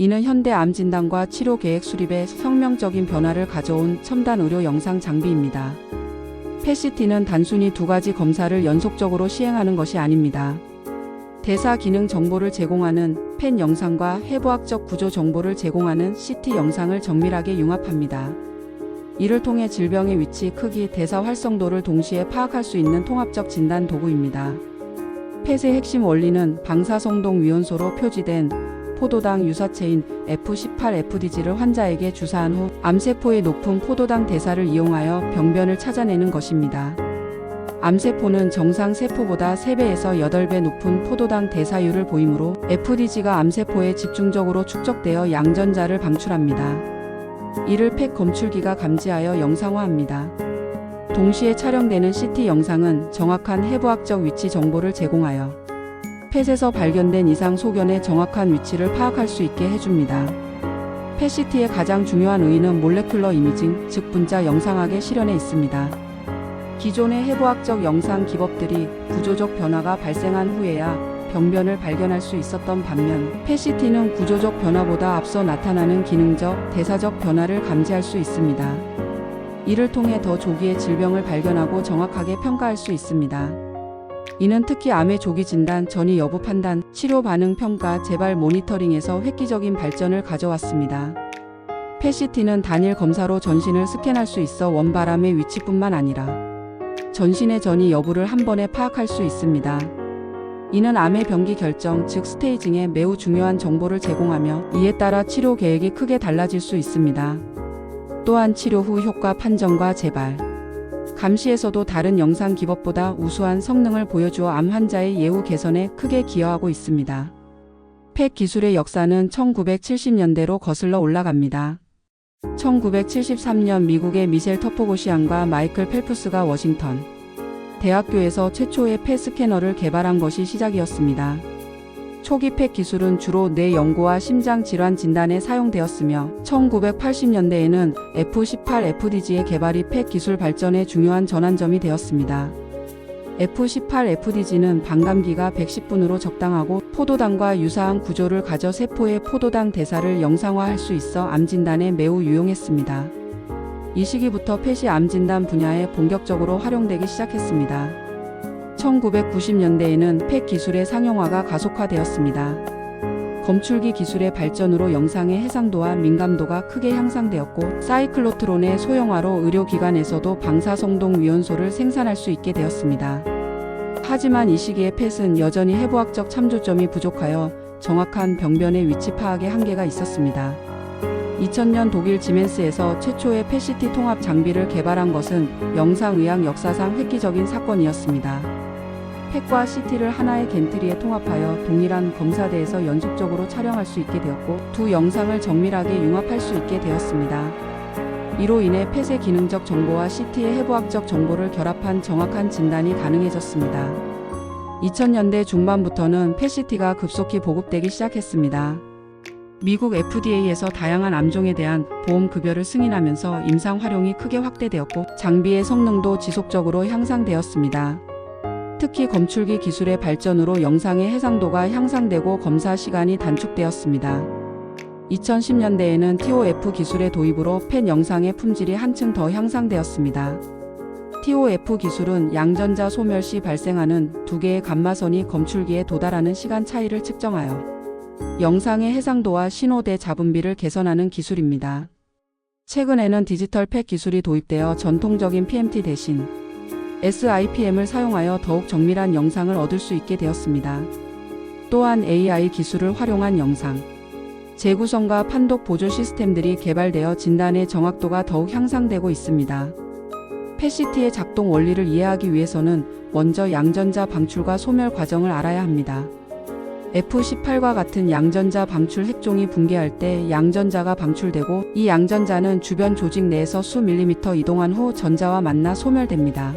이는 현대 암 진단과 치료 계획 수립에 혁명적인 변화를 가져온 첨단 의료 영상 장비입니다. 펫CT는 단순히 두 가지 검사를 연속적으로 시행하는 것이 아닙니다. 대사 기능 정보를 제공하는 펫 영상과 해부학적 구조 정보를 제공하는 CT 영상을 정밀하게 융합합니다. 이를 통해 질병의 위치, 크기, 대사 활성도를 동시에 파악할 수 있는 통합적 진단 도구입니다. 펫의 핵심 원리는 방사성동 위원소로 표지된 포도당 유사체인 F18FDG를 환자에게 주사한 후 암세포의 높은 포도당 대사를 이용하여 병변을 찾아내는 것입니다. 암세포는 정상 세포보다 3배에서 8배 높은 포도당 대사율을 보이므로 FDG가 암세포에 집중적으로 축적되어 양전자를 방출합니다. 이를 펫 검출기가 감지하여 영상화합니다. 동시에 촬영되는 CT 영상은 정확한 해부학적 위치 정보를 제공하여 펫에서 발견된 이상 소견의 정확한 위치를 파악할 수 있게 해줍니다. 펫CT의 가장 중요한 의의는 몰레큘러 이미징, 즉 분자 영상학의 실현에 있습니다. 기존의 해부학적 영상 기법들이 구조적 변화가 발생한 후에야 병변을 발견할 수 있었던 반면 펫CT는 구조적 변화보다 앞서 나타나는 기능적, 대사적 변화를 감지할 수 있습니다. 이를 통해 더 조기에 질병을 발견하고 정확하게 평가할 수 있습니다. 이는 특히 암의 조기 진단, 전이 여부 판단, 치료 반응 평가, 재발 모니터링에서 획기적인 발전을 가져왔습니다. 펫CT는 단일 검사로 전신을 스캔할 수 있어 원바람의 위치뿐만 아니라 전신의 전이 여부를 한 번에 파악할 수 있습니다. 이는 암의 병기 결정, 즉 스테이징에 매우 중요한 정보를 제공하며 이에 따라 치료 계획이 크게 달라질 수 있습니다. 또한 치료 후 효과 판정과 재발, 감시에서도 다른 영상 기법보다 우수한 성능을 보여주어 암 환자의 예후 개선에 크게 기여하고 있습니다. 펫 기술의 역사는 1970년대로 거슬러 올라갑니다. 1973년 미국의 미셸 터포고시안과 마이클 펠프스가 워싱턴 대학교에서 최초의 펫 스캐너를 개발한 것이 시작이었습니다. 초기 펫 기술은 주로 뇌 연고와 심장 질환 진단에 사용되었으며 1980년대에는 F18FDG의 개발이 펫 기술 발전의 중요한 전환점이 되었습니다. F18FDG는 반감기가 110분으로 적당하고 포도당과 유사한 구조를 가져 세포의 포도당 대사를 영상화할 수 있어 암 진단에 매우 유용했습니다. 이 시기부터 펫이 암 진단 분야에 본격적으로 활용되기 시작했습니다. 1990년대에는 펫 기술의 상용화가 가속화되었습니다. 검출기 기술의 발전으로 영상의 해상도와 민감도가 크게 향상되었고 사이클로트론의 소형화로 의료기관에서도 방사성동 위원소를 생산할 수 있게 되었습니다. 하지만 이 시기의 펫은 여전히 해부학적 참조점이 부족하여 정확한 병변의 위치 파악에 한계가 있었습니다. 2000년 독일 지멘스에서 최초의 펫CT 통합 장비를 개발한 것은 영상의학 역사상 획기적인 사건이었습니다. 펫과 CT를 하나의 겐트리에 통합하여 동일한 검사대에서 연속적으로 촬영할 수 있게 되었고 두 영상을 정밀하게 융합할 수 있게 되었습니다. 이로 인해 펫의 기능적 정보와 CT의 해부학적 정보를 결합한 정확한 진단이 가능해졌습니다. 2000년대 중반부터는 펫CT가 급속히 보급되기 시작했습니다. 미국 FDA에서 다양한 암종에 대한 보험 급여를 승인하면서 임상 활용이 크게 확대되었고 장비의 성능도 지속적으로 향상되었습니다. 특히 검출기 기술의 발전으로 영상의 해상도가 향상되고 검사 시간이 단축되었습니다. 2010년대에는 TOF 기술의 도입으로 펫 영상의 품질이 한층 더 향상되었습니다. TOF 기술은 양전자 소멸 시 발생하는 두 개의 감마선이 검출기에 도달하는 시간 차이를 측정하여 영상의 해상도와 신호대 잡음비를 개선하는 기술입니다. 최근에는 디지털 펫 기술이 도입되어 전통적인 PMT 대신 SIPM을 사용하여 더욱 정밀한 영상을 얻을 수 있게 되었습니다. 또한 AI 기술을 활용한 영상 재구성과 판독 보조 시스템들이 개발되어 진단의 정확도가 더욱 향상되고 있습니다. 펫CT의 작동 원리를 이해하기 위해서는 먼저 양전자 방출과 소멸 과정을 알아야 합니다. F18과 같은 양전자 방출 핵종이 붕괴할 때 양전자가 방출되고 이 양전자는 주변 조직 내에서 수 밀리미터 이동한 후 전자와 만나 소멸됩니다.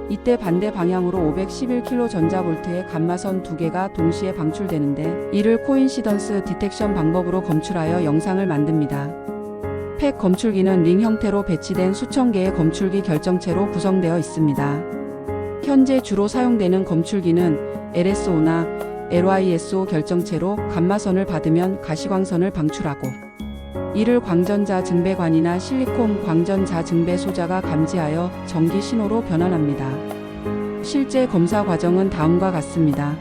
이때 반대 방향으로 511kV 전자볼트의 감마선 두 개가 동시에 방출되는데 이를 코인시던스 디텍션 방법으로 검출하여 영상을 만듭니다. 펫 검출기는 링 형태로 배치된 수천 개의 검출기 결정체로 구성되어 있습니다. 현재 주로 사용되는 검출기는 LSO나 LISO 결정체로 감마선을 받으면 가시광선을 방출하고 이를 광전자 증배관이나 실리콘 광전자 증배 소자가 감지하여 전기 신호로 변환합니다. 실제 검사 과정은 다음과 같습니다.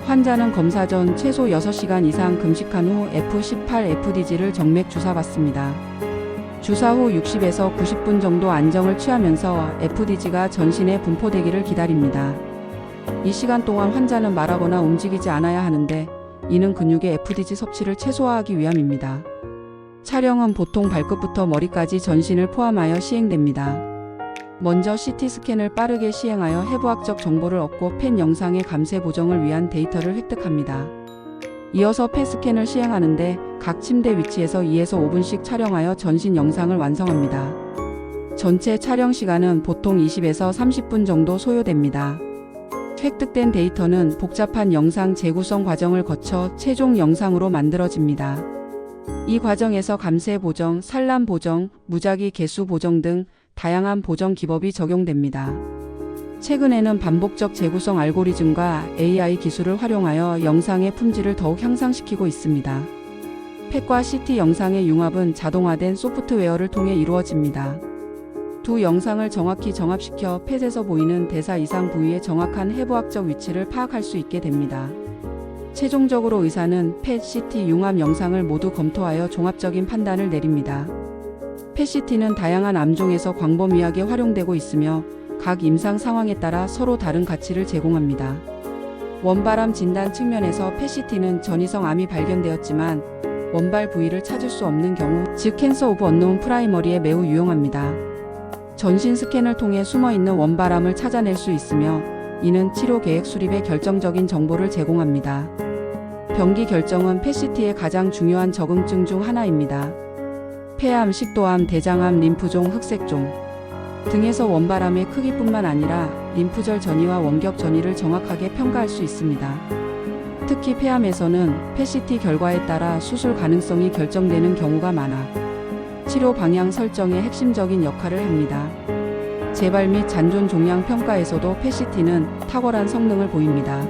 환자는 검사 전 최소 6시간 이상 금식한 후 F18FDG를 정맥 주사받습니다. 주사 후 60에서 90분 정도 안정을 취하면서 FDG가 전신에 분포되기를 기다립니다. 이 시간 동안 환자는 말하거나 움직이지 않아야 하는데 이는 근육의 FDG 섭취를 최소화하기 위함입니다. 촬영은 보통 발끝부터 머리까지 전신을 포함하여 시행됩니다. 먼저 CT 스캔을 빠르게 시행하여 해부학적 정보를 얻고 펫 영상의 감쇄 보정을 위한 데이터를 획득합니다. 이어서 펫 스캔을 시행하는데 각 침대 위치에서 2에서 5분씩 촬영하여 전신 영상을 완성합니다. 전체 촬영 시간은 보통 20에서 30분 정도 소요됩니다. 획득된 데이터는 복잡한 영상 재구성 과정을 거쳐 최종 영상으로 만들어집니다. 이 과정에서 감쇄 보정, 산란 보정, 무작위 개수 보정 등 다양한 보정 기법이 적용됩니다. 최근에는 반복적 재구성 알고리즘과 AI 기술을 활용하여 영상의 품질을 더욱 향상시키고 있습니다. 펫과 CT 영상의 융합은 자동화된 소프트웨어를 통해 이루어집니다. 두 영상을 정확히 정합시켜 펫에서 보이는 대사 이상 부위의 정확한 해부학적 위치를 파악할 수 있게 됩니다. 최종적으로 의사는 펫, CT 융합 영상을 모두 검토하여 종합적인 판단을 내립니다. 펫 CT는 다양한 암종에서 광범위하게 활용되고 있으며 각 임상 상황에 따라 서로 다른 가치를 제공합니다. 원발암 진단 측면에서 펫 CT는 전이성 암이 발견되었지만 원발 부위를 찾을 수 없는 경우, 즉 캔서 오브 언노운 프라이머리에 매우 유용합니다. 전신 스캔을 통해 숨어있는 원발암을 찾아낼 수 있으며 이는 치료 계획 수립에 결정적인 정보를 제공합니다. 병기 결정은 펫 CT의 가장 중요한 적응증 중 하나입니다. 폐암, 식도암, 대장암, 림프종, 흑색종 등에서 원발암의 크기뿐만 아니라 림프절 전이와 원격 전이를 정확하게 평가할 수 있습니다. 특히 폐암에서는 펫 CT 결과에 따라 수술 가능성이 결정되는 경우가 많아 치료 방향 설정에 핵심적인 역할을 합니다. 재발 및 잔존 종양 평가에서도 펫 CT는 탁월한 성능을 보입니다.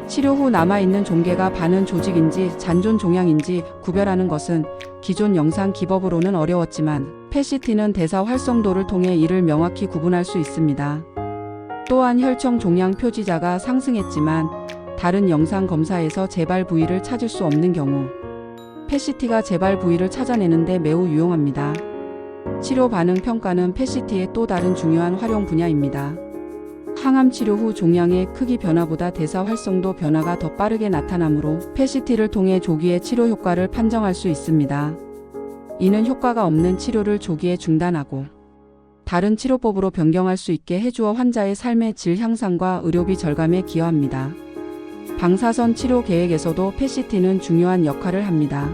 치료 후 남아있는 종괴가 반은 조직인지 잔존 종양인지 구별하는 것은 기존 영상 기법으로는 어려웠지만 펫 CT는 대사 활성도를 통해 이를 명확히 구분할 수 있습니다. 또한 혈청 종양 표지자가 상승했지만 다른 영상 검사에서 재발 부위를 찾을 수 없는 경우 펫 CT가 재발 부위를 찾아내는데 매우 유용합니다. 치료 반응 평가는 펫 CT의 또 다른 중요한 활용 분야입니다. 항암 치료 후 종양의 크기 변화보다 대사 활성도 변화가 더 빠르게 나타나므로 펫 CT를 통해 조기에 치료 효과를 판정할 수 있습니다. 이는 효과가 없는 치료를 조기에 중단하고 다른 치료법으로 변경할 수 있게 해주어 환자의 삶의 질 향상과 의료비 절감에 기여합니다. 방사선 치료 계획에서도 펫 CT는 중요한 역할을 합니다.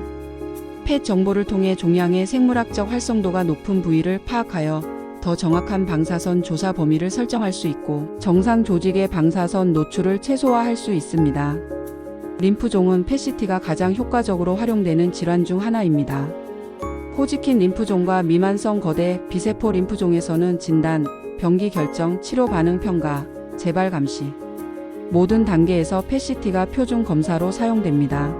펫 정보를 통해 종양의 생물학적 활성도가 높은 부위를 파악하여 더 정확한 방사선 조사 범위를 설정할 수 있고 정상 조직의 방사선 노출을 최소화할 수 있습니다. 림프종은 펫 CT가 가장 효과적으로 활용되는 질환 중 하나입니다. 호지킨 림프종과 미만성 거대 비세포 림프종에서는 진단, 병기 결정, 치료 반응 평가, 재발 감시 모든 단계에서 펫 CT가 표준 검사로 사용됩니다.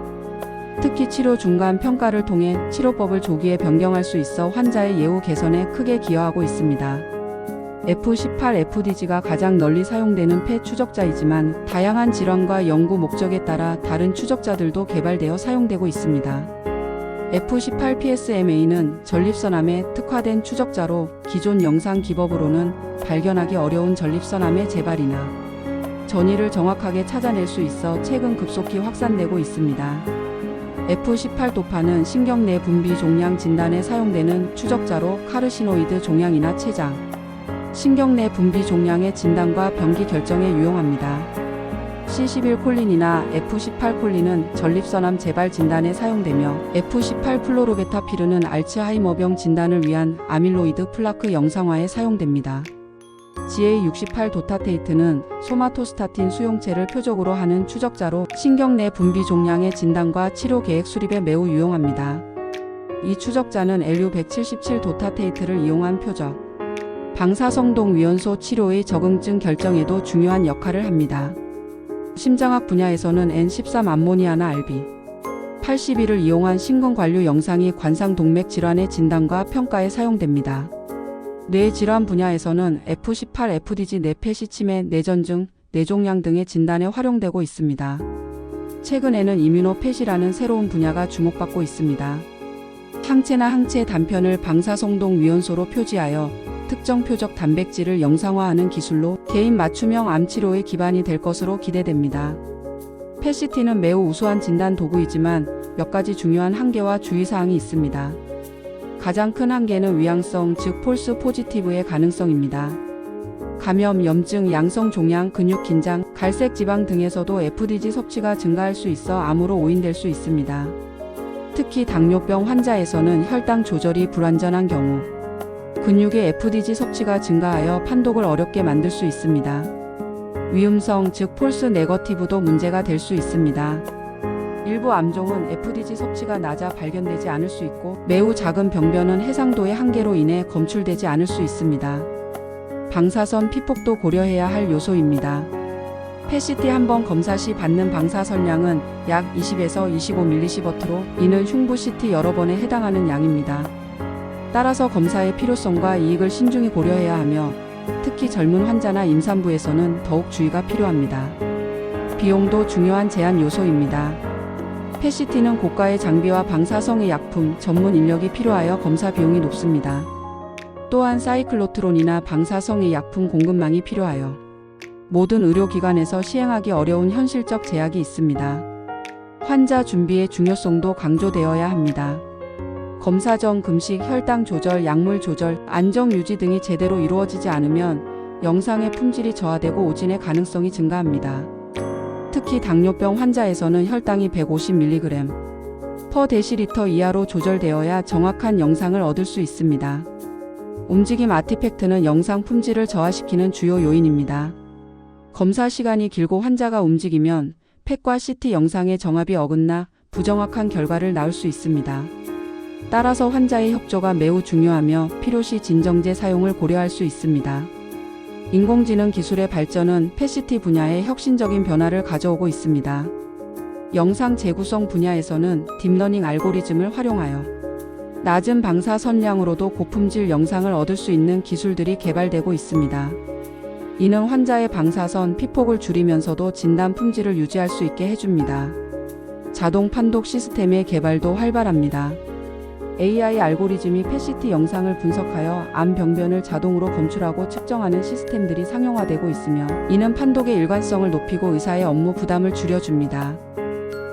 특히 치료 중간 평가를 통해 치료법을 조기에 변경할 수 있어 환자의 예후 개선에 크게 기여하고 있습니다. F18FDG가 가장 널리 사용되는 펫 추적자이지만 다양한 질환과 연구 목적에 따라 다른 추적자들도 개발되어 사용되고 있습니다. F18PSMA는 전립선암에 특화된 추적자로 기존 영상 기법으로는 발견하기 어려운 전립선암의 재발이나 전이를 정확하게 찾아낼 수 있어 최근 급속히 확산되고 있습니다. F18 도파는 신경 내 분비 종양 진단에 사용되는 추적자로 카르시노이드 종양이나 췌장, 신경 내 분비 종양의 진단과 병기 결정에 유용합니다. C11 콜린이나 F18 콜린은 전립선암 재발 진단에 사용되며 F18 플로로베타피르는 알츠하이머병 진단을 위한 아밀로이드 플라크 영상화에 사용됩니다. GA68 도타테이트는 소마토스타틴 수용체를 표적으로 하는 추적자로 신경 내 분비 종양의 진단과 치료 계획 수립에 매우 유용합니다. 이 추적자는 LU177 도타테이트를 이용한 표적, 방사성동 위원소 치료의 적응증 결정에도 중요한 역할을 합니다. 심장학 분야에서는 N13 암모니아나 RB 81을 이용한 심근관류 영상이 관상동맥 질환의 진단과 평가에 사용됩니다. 뇌질환 분야에서는 F18 FDG 뇌폐시 치매, 뇌전증, 뇌종양 등의 진단에 활용되고 있습니다. 최근에는 이뮤노펫이라는 새로운 분야가 주목받고 있습니다. 항체나 항체 단편을 방사성동 위원소로 표지하여 특정 표적 단백질을 영상화하는 기술로 개인 맞춤형 암치료의 기반이 될 것으로 기대됩니다. 펫CT는 매우 우수한 진단 도구이지만 몇 가지 중요한 한계와 주의사항이 있습니다. 가장 큰 한계는 위양성, 즉 폴스 포지티브의 가능성입니다. 감염, 염증, 양성 종양, 근육 긴장, 갈색 지방 등에서도 FDG 섭취가 증가할 수 있어 암으로 오인될 수 있습니다. 특히 당뇨병 환자에서는 혈당 조절이 불완전한 경우 근육의 FDG 섭취가 증가하여 판독을 어렵게 만들 수 있습니다. 위음성, 즉 폴스 네거티브도 문제가 될 수 있습니다. 일부 암종은 FDG 섭취가 낮아 발견되지 않을 수 있고 매우 작은 병변은 해상도의 한계로 인해 검출되지 않을 수 있습니다. 방사선 피폭도 고려해야 할 요소입니다. 펫CT 한번 검사 시 받는 방사선량은 약 20에서 25mSv로 이는 흉부 CT 여러 번에 해당하는 양입니다. 따라서 검사의 필요성과 이익을 신중히 고려해야 하며 특히 젊은 환자나 임산부에서는 더욱 주의가 필요합니다. 비용도 중요한 제한 요소입니다. 펫CT는 고가의 장비와 방사성의 약품, 전문 인력이 필요하여 검사 비용이 높습니다. 또한 사이클로트론이나 방사성의 약품 공급망이 필요하여 모든 의료기관에서 시행하기 어려운 현실적 제약이 있습니다. 환자 준비의 중요성도 강조되어야 합니다. 검사 전 금식, 혈당 조절, 약물 조절, 안정 유지 등이 제대로 이루어지지 않으면 영상의 품질이 저하되고 오진의 가능성이 증가합니다. 특히 당뇨병 환자에서는 혈당이 150mg/dL 이하로 조절되어야 정확한 영상을 얻을 수 있습니다. 움직임 아티팩트는 영상 품질을 저하시키는 주요 요인입니다. 검사 시간이 길고 환자가 움직이면 펫과 CT 영상의 정합이 어긋나 부정확한 결과를 낳을 수 있습니다. 따라서 환자의 협조가 매우 중요하며 필요시 진정제 사용을 고려할 수 있습니다. 인공지능 기술의 발전은 펫CT 분야에 혁신적인 변화를 가져오고 있습니다. 영상 재구성 분야에서는 딥러닝 알고리즘을 활용하여 낮은 방사선량으로도 고품질 영상을 얻을 수 있는 기술들이 개발되고 있습니다. 이는 환자의 방사선 피폭을 줄이면서도 진단 품질을 유지할 수 있게 해줍니다. 자동 판독 시스템의 개발도 활발합니다. AI 알고리즘이 펫CT 영상을 분석하여 암 병변을 자동으로 검출하고 측정하는 시스템들이 상용화되고 있으며 이는 판독의 일관성을 높이고 의사의 업무 부담을 줄여줍니다.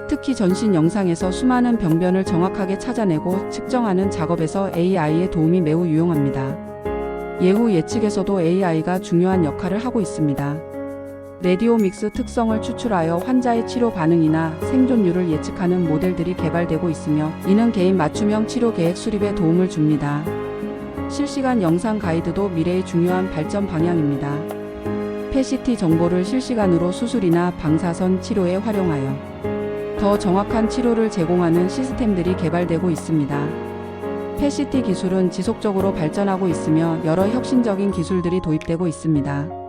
특히 전신 영상에서 수많은 병변을 정확하게 찾아내고 측정하는 작업에서 AI의 도움이 매우 유용합니다. 예후 예측에서도 AI가 중요한 역할을 하고 있습니다. 레디오믹스 특성을 추출하여 환자의 치료 반응이나 생존율을 예측하는 모델들이 개발되고 있으며 이는 개인 맞춤형 치료 계획 수립에 도움을 줍니다. 실시간 영상 가이드도 미래의 중요한 발전 방향입니다. 펫CT 정보를 실시간으로 수술이나 방사선 치료에 활용하여 더 정확한 치료를 제공하는 시스템들이 개발되고 있습니다. 펫CT 기술은 지속적으로 발전하고 있으며 여러 혁신적인 기술들이 도입되고 있습니다.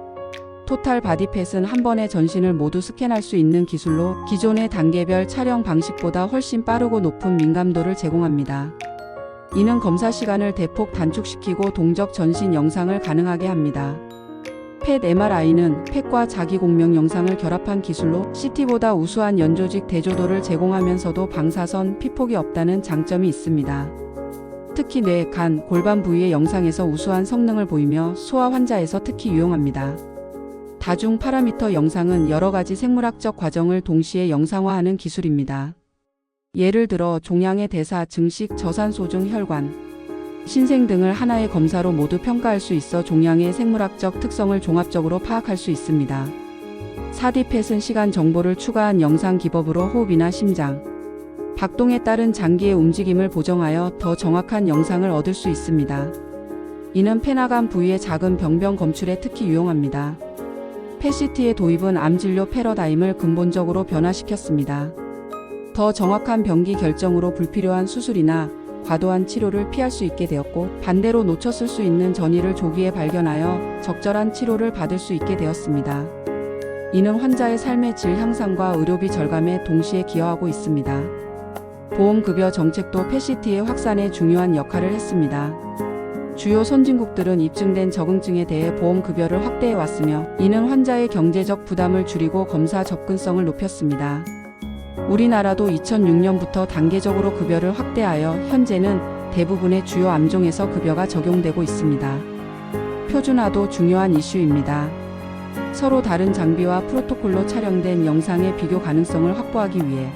토탈 바디펫은 한 번에 전신을 모두 스캔할 수 있는 기술로 기존의 단계별 촬영 방식보다 훨씬 빠르고 높은 민감도를 제공합니다. 이는 검사 시간을 대폭 단축시키고 동적 전신 영상을 가능하게 합니다. 펫 MRI는 펫과 자기 공명 영상을 결합한 기술로 CT보다 우수한 연조직 대조도를 제공하면서도 방사선 피폭이 없다는 장점이 있습니다. 특히 뇌, 간, 골반 부위의 영상에서 우수한 성능을 보이며 소아 환자에서 특히 유용합니다. 다중 파라미터 영상은 여러 가지 생물학적 과정을 동시에 영상화하는 기술입니다. 예를 들어 종양의 대사, 증식, 저산소증, 혈관, 신생 등을 하나의 검사로 모두 평가할 수 있어 종양의 생물학적 특성을 종합적으로 파악할 수 있습니다. 4D 펫은 시간 정보를 추가한 영상 기법으로 호흡이나 심장, 박동에 따른 장기의 움직임을 보정하여 더 정확한 영상을 얻을 수 있습니다. 이는 페나간 부위의 작은 병변 검출에 특히 유용합니다. 펫CT의 도입은 암진료 패러다임을 근본적으로 변화시켰습니다. 더 정확한 병기 결정으로 불필요한 수술이나 과도한 치료를 피할 수 있게 되었고 반대로 놓쳤을 수 있는 전이를 조기에 발견하여 적절한 치료를 받을 수 있게 되었습니다. 이는 환자의 삶의 질 향상과 의료비 절감에 동시에 기여하고 있습니다. 보험급여 정책도 PET-CT의 확산에 중요한 역할을 했습니다. 주요 선진국들은 입증된 적응증에 대해 보험급여를 확대해 왔으며 이는 환자의 경제적 부담을 줄이고 검사 접근성을 높였습니다. 우리나라도 2006년부터 단계적으로 급여를 확대하여 현재는 대부분의 주요 암종에서 급여가 적용되고 있습니다. 표준화도 중요한 이슈입니다. 서로 다른 장비와 프로토콜로 촬영된 영상의 비교 가능성을 확보하기 위해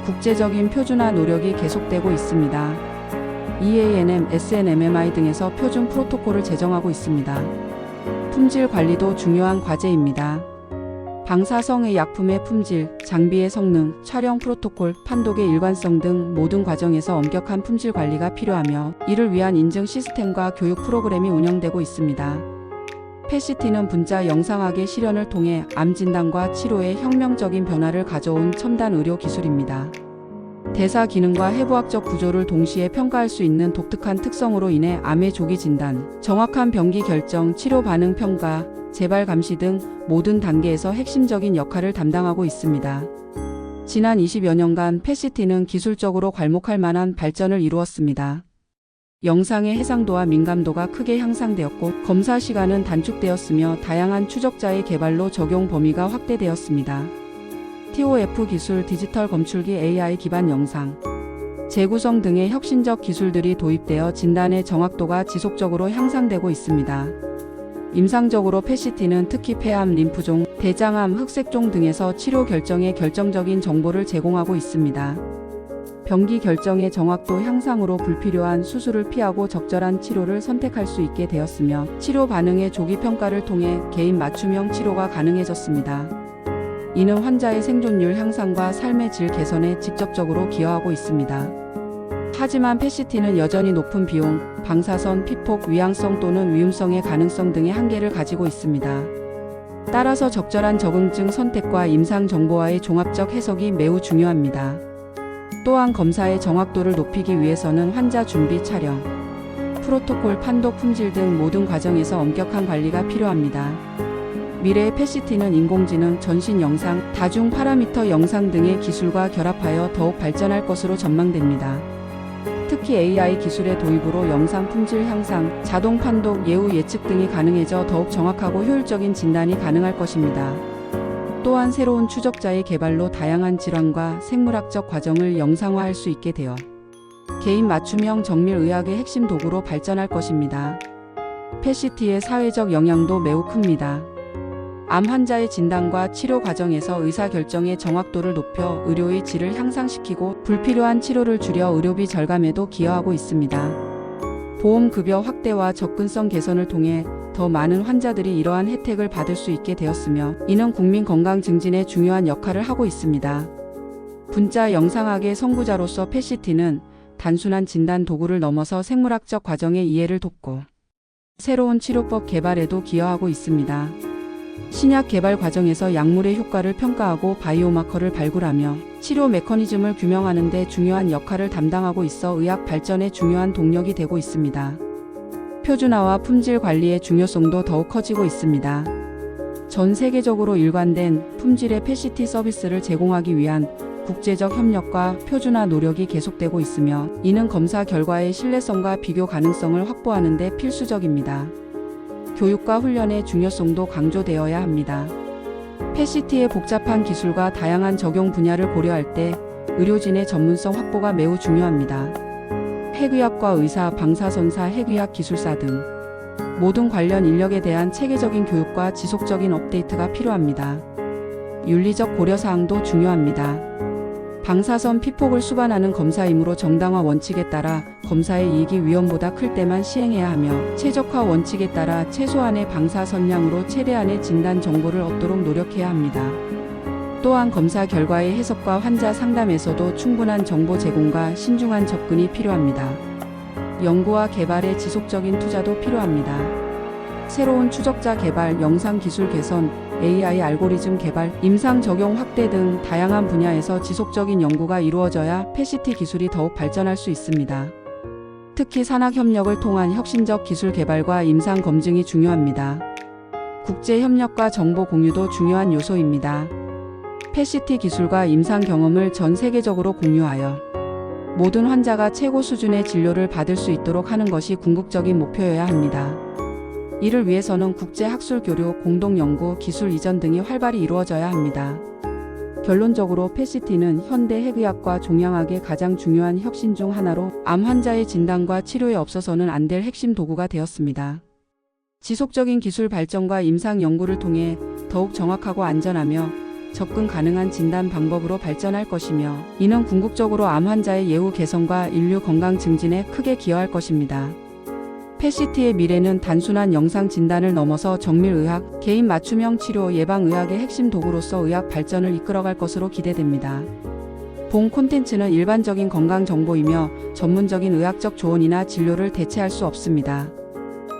국제적인 표준화 노력이 계속되고 있습니다. EANM, SNMMI 등에서 표준 프로토콜을 제정하고 있습니다. 품질 관리도 중요한 과제입니다. 방사성의 약품의 품질, 장비의 성능, 촬영 프로토콜, 판독의 일관성 등 모든 과정에서 엄격한 품질 관리가 필요하며 이를 위한 인증 시스템과 교육 프로그램이 운영되고 있습니다. PET-CT는 분자 영상학의 실현을 통해 암 진단과 치료에 혁명적인 변화를 가져온 첨단 의료 기술입니다. 대사 기능과 해부학적 구조를 동시에 평가할 수 있는 독특한 특성으로 인해 암의 조기 진단, 정확한 병기 결정, 치료 반응 평가, 재발 감시 등 모든 단계에서 핵심적인 역할을 담당하고 있습니다. 지난 20여 년간 PET-CT는 기술적으로 괄목할 만한 발전을 이루었습니다. 영상의 해상도와 민감도가 크게 향상되었고 검사 시간은 단축되었으며 다양한 추적자의 개발로 적용 범위가 확대되었습니다. TOF 기술, 디지털 검출기 AI 기반 영상, 재구성 등의 혁신적 기술들이 도입되어 진단의 정확도가 지속적으로 향상되고 있습니다. 임상적으로 PET-CT는 특히 폐암, 림프종, 대장암, 흑색종 등에서 치료 결정에 결정적인 정보를 제공하고 있습니다. 병기 결정의 정확도 향상으로 불필요한 수술을 피하고 적절한 치료를 선택할 수 있게 되었으며 치료 반응의 조기 평가를 통해 개인 맞춤형 치료가 가능해졌습니다. 이는 환자의 생존율 향상과 삶의 질 개선에 직접적으로 기여하고 있습니다. 하지만 PET-CT는 여전히 높은 비용, 방사선, 피폭, 위양성 또는 위험성의 가능성 등의 한계를 가지고 있습니다. 따라서 적절한 적응증 선택과 임상 정보와의 종합적 해석이 매우 중요합니다. 또한 검사의 정확도를 높이기 위해서는 환자 준비, 촬영, 프로토콜, 판독, 품질 등 모든 과정에서 엄격한 관리가 필요합니다. 미래의 PET-CT는 인공지능, 전신 영상, 다중 파라미터 영상 등의 기술과 결합하여 더욱 발전할 것으로 전망됩니다. 특히 AI 기술의 도입으로 영상 품질 향상, 자동 판독, 예후 예측 등이 가능해져 더욱 정확하고 효율적인 진단이 가능할 것입니다. 또한 새로운 추적자의 개발로 다양한 질환과 생물학적 과정을 영상화할 수 있게 되어 개인 맞춤형 정밀의학의 핵심 도구로 발전할 것입니다. PET-CT의 사회적 영향도 매우 큽니다. 암 환자의 진단과 치료 과정에서 의사결정의 정확도를 높여 의료의 질을 향상시키고 불필요한 치료를 줄여 의료비 절감에도 기여하고 있습니다. 보험급여 확대와 접근성 개선을 통해 더 많은 환자들이 이러한 혜택을 받을 수 있게 되었으며 이는 국민 건강 증진에 중요한 역할을 하고 있습니다. 분자 영상학의 선구자로서 PET-CT는 단순한 진단 도구를 넘어서 생물학적 과정의 이해를 돕고 새로운 치료법 개발에도 기여하고 있습니다. 신약 개발 과정에서 약물의 효과를 평가하고 바이오마커를 발굴하며 치료 메커니즘을 규명하는 데 중요한 역할을 담당하고 있어 의학 발전의 중요한 동력이 되고 있습니다. 표준화와 품질 관리의 중요성도 더욱 커지고 있습니다. 전 세계적으로 일관된 품질의 PET-CT 서비스를 제공하기 위한 국제적 협력과 표준화 노력이 계속되고 있으며 이는 검사 결과의 신뢰성과 비교 가능성을 확보하는 데 필수적입니다. 교육과 훈련의 중요성도 강조되어야 합니다. PET-CT의 복잡한 기술과 다양한 적용 분야를 고려할 때 의료진의 전문성 확보가 매우 중요합니다. 핵의학과 의사, 방사선사, 핵의학 기술사 등 모든 관련 인력에 대한 체계적인 교육과 지속적인 업데이트가 필요합니다. 윤리적 고려사항도 중요합니다. 방사선 피폭을 수반하는 검사이므로 정당화 원칙에 따라 검사의 이익이 위험보다 클 때만 시행해야 하며 최적화 원칙에 따라 최소한의 방사선량으로 최대한의 진단 정보를 얻도록 노력해야 합니다. 또한 검사 결과의 해석과 환자 상담에서도 충분한 정보 제공과 신중한 접근이 필요합니다. 연구와 개발에 지속적인 투자도 필요합니다. 새로운 추적자 개발, 영상 기술 개선, AI 알고리즘 개발, 임상 적용 확대 등 다양한 분야에서 지속적인 연구가 이루어져야 PET-CT 기술이 더욱 발전할 수 있습니다. 특히 산학 협력을 통한 혁신적 기술 개발과 임상 검증이 중요합니다. 국제 협력과 정보 공유도 중요한 요소입니다. 펫시티 기술과 임상 경험을 전 세계적으로 공유하여 모든 환자가 최고 수준의 진료를 받을 수 있도록 하는 것이 궁극적인 목표여야 합니다. 이를 위해서는 국제 학술 교류, 공동 연구, 기술 이전 등이 활발히 이루어져야 합니다. 결론적으로 펫시티는 현대 핵의학과 종양학의 가장 중요한 혁신 중 하나로 암 환자의 진단과 치료에 없어서는 안 될 핵심 도구가 되었습니다. 지속적인 기술 발전과 임상 연구를 통해 더욱 정확하고 안전하며 접근 가능한 진단 방법으로 발전할 것이며, 이는 궁극적으로 암 환자의 예후 개선과 인류 건강 증진에 크게 기여할 것입니다. 펫시티의 미래는 단순한 영상 진단을 넘어서 정밀의학, 개인 맞춤형 치료, 예방의학의 핵심 도구로서 의학 발전을 이끌어갈 것으로 기대됩니다. 본 콘텐츠는 일반적인 건강 정보이며 전문적인 의학적 조언이나 진료를 대체할 수 없습니다.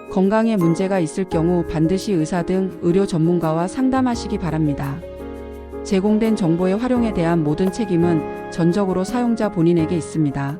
건강에 문제가 있을 경우 반드시 의사 등 의료 전문가와 상담하시기 바랍니다. 제공된 정보의 활용에 대한 모든 책임은 전적으로 사용자 본인에게 있습니다.